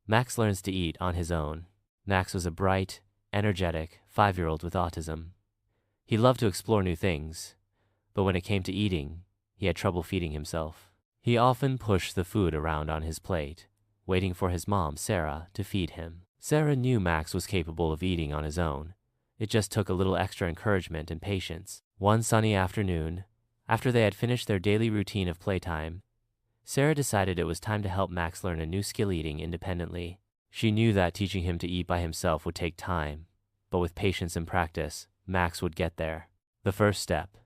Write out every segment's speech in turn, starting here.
Max learns to eat on his own. Max was a bright, energetic 5-year-old with autism. He loved to explore new things, but when it came to eating, he had trouble feeding himself. He often pushed the food around on his plate, waiting for his mom, Sarah, to feed him. Sarah knew Max was capable of eating on his own. It just took a little extra encouragement and patience. One sunny afternoon, after they had finished their daily routine of playtime, Sarah decided it was time to help Max learn a new skill eating independently. She knew that teaching him to eat by himself would take time, but with patience and practice, Max would get there. The first step.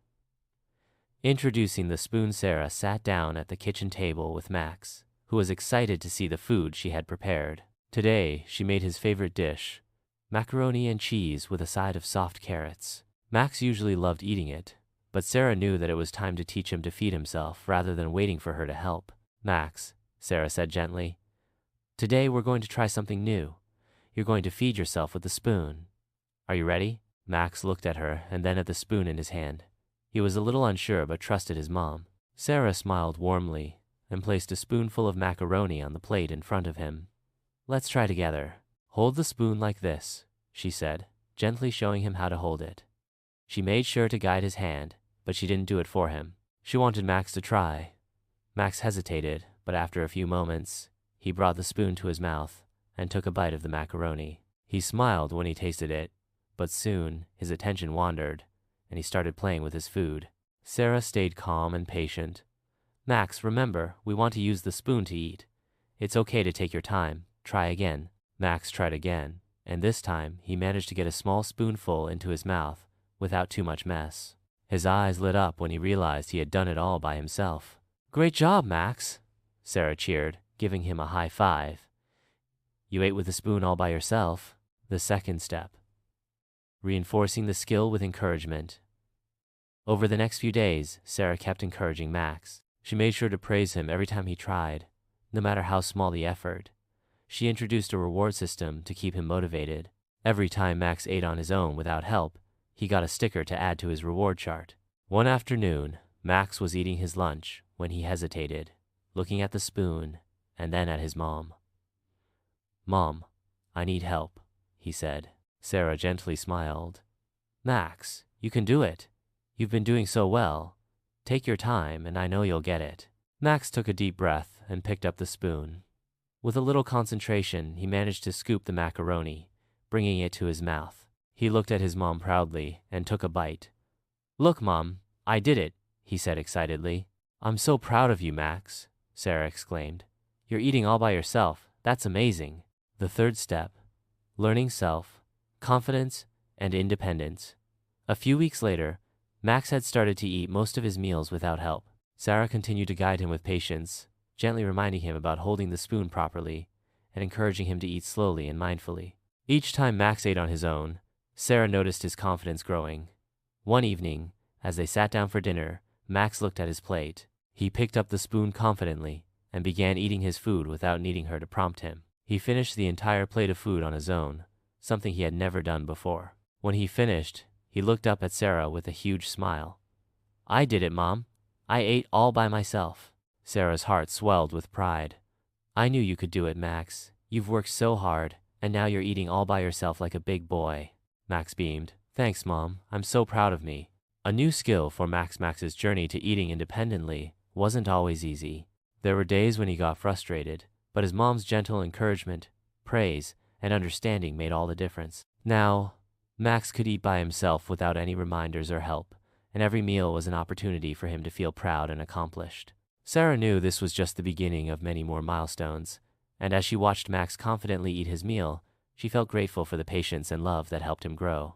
Introducing the spoon, Sarah sat down at the kitchen table with Max, who was excited to see the food she had prepared. Today, she made his favorite dish, macaroni and cheese with a side of soft carrots. Max usually loved eating it, but Sarah knew that it was time to teach him to feed himself rather than waiting for her to help. Max, Sarah said gently, today we're going to try something new. You're going to feed yourself with the spoon. Are you ready? Max looked at her and then at the spoon in his hand. He was a little unsure but trusted his mom. Sarah smiled warmly and placed a spoonful of macaroni on the plate in front of him. Let's try together. Hold the spoon like this, she said, gently showing him how to hold it. She made sure to guide his hand, but she didn't do it for him. She wanted Max to try. Max hesitated, but after a few moments, he brought the spoon to his mouth and took a bite of the macaroni. He smiled when he tasted it, but soon his attention wandered, and he started playing with his food. Sarah stayed calm and patient. Max, remember, we want to use the spoon to eat. It's okay to take your time. Try again. Max tried again, and this time he managed to get a small spoonful into his mouth without too much mess. His eyes lit up when he realized he had done it all by himself. Great job, Max, Sarah cheered, giving him a high five. You ate with the spoon all by yourself. The second step. Reinforcing the skill with encouragement. Over the next few days, Sarah kept encouraging Max. She made sure to praise him every time he tried, no matter how small the effort. She introduced a reward system to keep him motivated. Every time Max ate on his own without help, he got a sticker to add to his reward chart. One afternoon, Max was eating his lunch when he hesitated, looking at the spoon and then at his mom. Mom, I need help, he said. Sarah gently smiled. Max, you can do it. You've been doing so well. Take your time and I know you'll get it. Max took a deep breath and picked up the spoon. With a little concentration, he managed to scoop the macaroni, bringing it to his mouth. He looked at his mom proudly and took a bite. Look, Mom, I did it, he said excitedly. I'm so proud of you, Max, Sarah exclaimed. You're eating all by yourself. That's amazing. The third step, learning self-confidence and independence. A few weeks later, Max had started to eat most of his meals without help. Sarah continued to guide him with patience, gently reminding him about holding the spoon properly and encouraging him to eat slowly and mindfully. Each time Max ate on his own, Sarah noticed his confidence growing. One evening, as they sat down for dinner, Max looked at his plate. He picked up the spoon confidently and began eating his food without needing her to prompt him. He finished the entire plate of food on his own, something he had never done before. When he finished, he looked up at Sarah with a huge smile. I did it, Mom. I ate all by myself. Sarah's heart swelled with pride. I knew you could do it, Max. You've worked so hard, and now you're eating all by yourself like a big boy. Max beamed. Thanks, Mom. I'm so proud of me. A new skill for Max's journey to eating independently wasn't always easy. There were days when he got frustrated, but his mom's gentle encouragement, praise, and understanding made all the difference. Now, Max could eat by himself without any reminders or help, and every meal was an opportunity for him to feel proud and accomplished. Sarah knew this was just the beginning of many more milestones, and as she watched Max confidently eat his meal, she felt grateful for the patience and love that helped him grow.